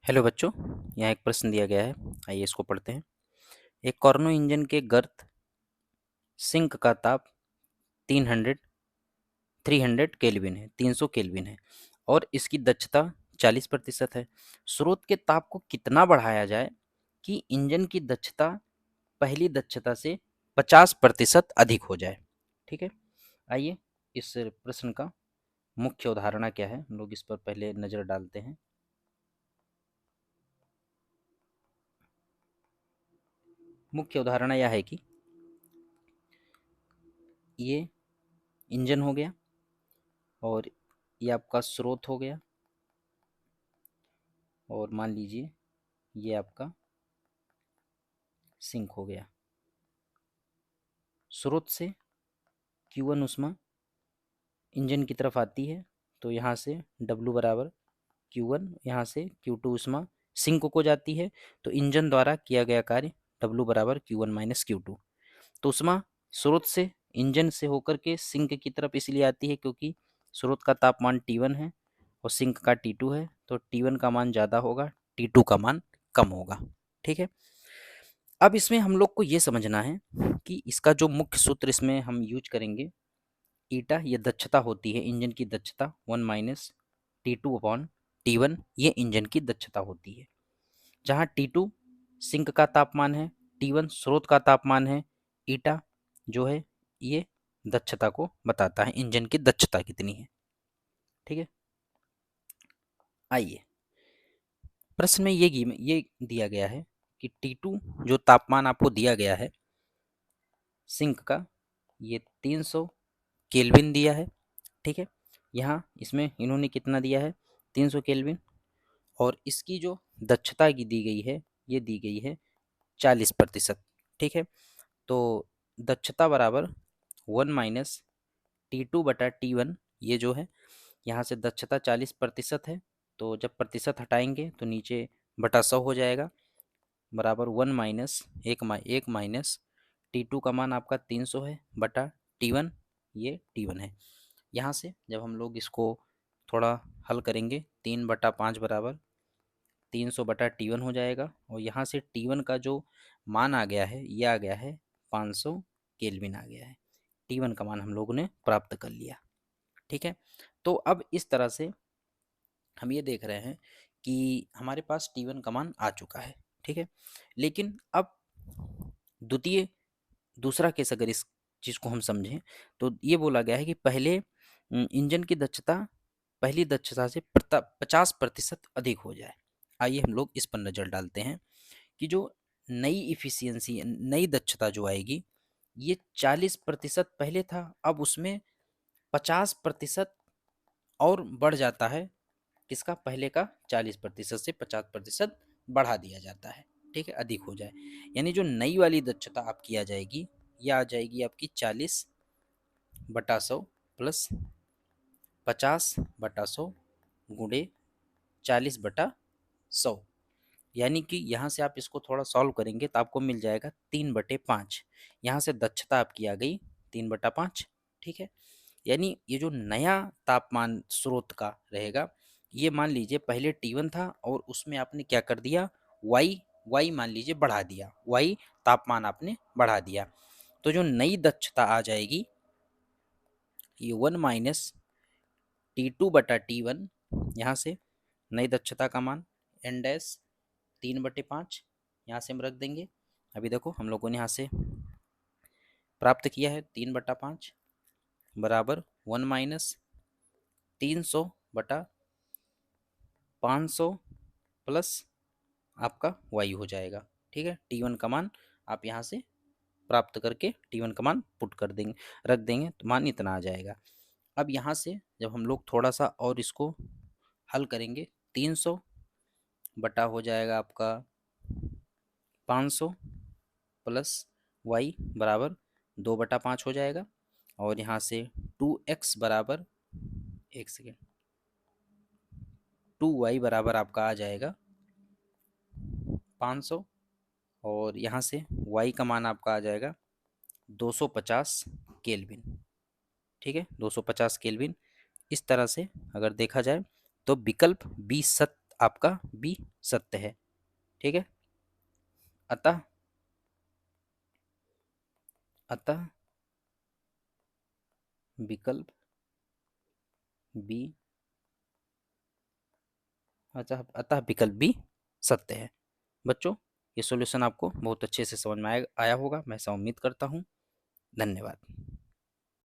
Hello बच्चों, यहाँ एक प्रश्न दिया गया है। आइए इसको पढ़ते हैं। एक कार्नो इंजन के गर्त सिंक का ताप 300 केल्विन है, 300 केल्विन है और इसकी दक्षता 40% है। स्रोत के ताप को कितना बढ़ाया जाए कि इंजन की दक्षता पहली दक्षता से 50% अधिक हो जाए। ठीक है, आइए इस प्रश्न का मुख्य उदाहरण क्या है, हम लोग इस पर पहले नज़र डालते हैं। मुख्य उदाहरण यह है कि ये इंजन हो गया और ये आपका स्रोत हो गया और मान लीजिए ये आपका सिंक हो गया। स्रोत से Q1 उष्मा इंजन की तरफ आती है, तो यहाँ से W बराबर Q1, यहाँ से Q2 उष्मा सिंक को जाती है, तो इंजन द्वारा किया गया कार्य W बराबर Q1 माइनस Q2। तो उष्मा स्रोत से इंजन से होकर के सिंक की तरफ इसलिए आती है क्योंकि स्रोत का तापमान T1 है और सिंक का T2 है, तो T1 का मान ज़्यादा होगा, T2 का मान कम होगा। ठीक है, अब इसमें हम लोग को ये समझना है कि इसका जो मुख्य सूत्र इसमें हम यूज करेंगे, ईटा ये दक्षता होती है, इंजन की दक्षता 1 माइनस T2 अपॉन T1, ये इंजन की दक्षता होती है। जहाँ T2 सिंक का तापमान है, T1 स्रोत का तापमान है, ईटा जो है ये दक्षता को बताता है, इंजन की दक्षता कितनी है। ठीक है, आइए प्रश्न में ये दिया गया है कि T2 जो तापमान आपको दिया गया है सिंक का, ये 300 केल्विन दिया है। ठीक है, यहाँ इसमें इन्होंने कितना दिया है, 300 केल्विन, और इसकी जो दक्षता की दी गई है ये दी गई है 40%। ठीक है, तो दक्षता बराबर 1 माइनस T2 बटा T1, ये जो है यहाँ से दक्षता 40% है, तो जब प्रतिशत हटाएंगे तो नीचे बटा 100 हो जाएगा, बराबर 1 माइनस एक माइनस T2 का मान आपका 300 है बटा T1, ये T1 है। यहाँ से जब हम लोग इसको थोड़ा हल करेंगे, 3/5 बराबर 300 बटा T1 हो जाएगा, और यहाँ से T1 का जो मान आ गया है ये आ गया है 500 केल्विन आ गया है। T1 का मान हम लोगों ने प्राप्त कर लिया। ठीक है, तो अब इस तरह से हम ये देख रहे हैं कि हमारे पास T1 का मान आ चुका है। ठीक है, लेकिन अब द्वितीय दूसरा केस अगर इस चीज़ को हम समझें, तो ये बोला गया है कि पहले इंजन की दक्षता पहली दक्षता से 50% अधिक हो जाए। आइए हम लोग इस पर नज़र डालते हैं कि जो नई इफिशियंसी, नई दक्षता जो आएगी, ये 40% पहले था, अब उसमें 50% और बढ़ जाता है। किसका, पहले का 40% से 50% बढ़ा दिया जाता है। ठीक है, अधिक हो जाए, यानी जो नई वाली दक्षता आपकी आ जाएगी, यह आ जाएगी आपकी 40/100 प्लस 50/100 गुणे 40/100, यानी कि यहाँ से आप इसको थोड़ा सॉल्व करेंगे तो आपको मिल जाएगा 3/5। यहाँ से दक्षता आपकी आ गई 3/5। ठीक है, यानी ये जो नया तापमान स्रोत का रहेगा, ये मान लीजिए पहले T1 था और उसमें आपने क्या कर दिया, y मान लीजिए बढ़ा दिया, y तापमान आपने बढ़ा दिया, तो जो नई दक्षता आ जाएगी ये 1 माइनस T2 बटा T1, यहाँ से नई दक्षता का मान n डैश 3/5 यहाँ से हम रख देंगे। अभी देखो हम लोगों ने यहाँ से प्राप्त किया है 3/5 बराबर 1 माइनस 300/500 प्लस आपका y हो जाएगा। ठीक है, T1 का मान आप यहाँ से प्राप्त करके T1 का मान पुट कर देंगे, रख देंगे, तो मान इतना आ जाएगा। अब यहाँ से जब हम लोग थोड़ा सा और इसको हल करेंगे, 300 बटा हो जाएगा आपका 500 प्लस y बराबर 2/5 हो जाएगा, और यहाँ से 2x बराबर, एक सेकेंड, 2y बराबर आपका आ जाएगा 500, और यहाँ से y का मान आपका आ जाएगा 250 केल्विन। ठीक है, 250 केल्विन। इस तरह से अगर देखा जाए तो विकल्प बी सत्य आपका बी सत्य है। ठीक है। अतः अतः विकल्प बी, अच्छा अतः विकल्प बी सत्य है। बच्चों, ये सॉल्यूशन आपको बहुत अच्छे से समझ में आया होगा, मैं ऐसा उम्मीद करता हूँ। धन्यवाद।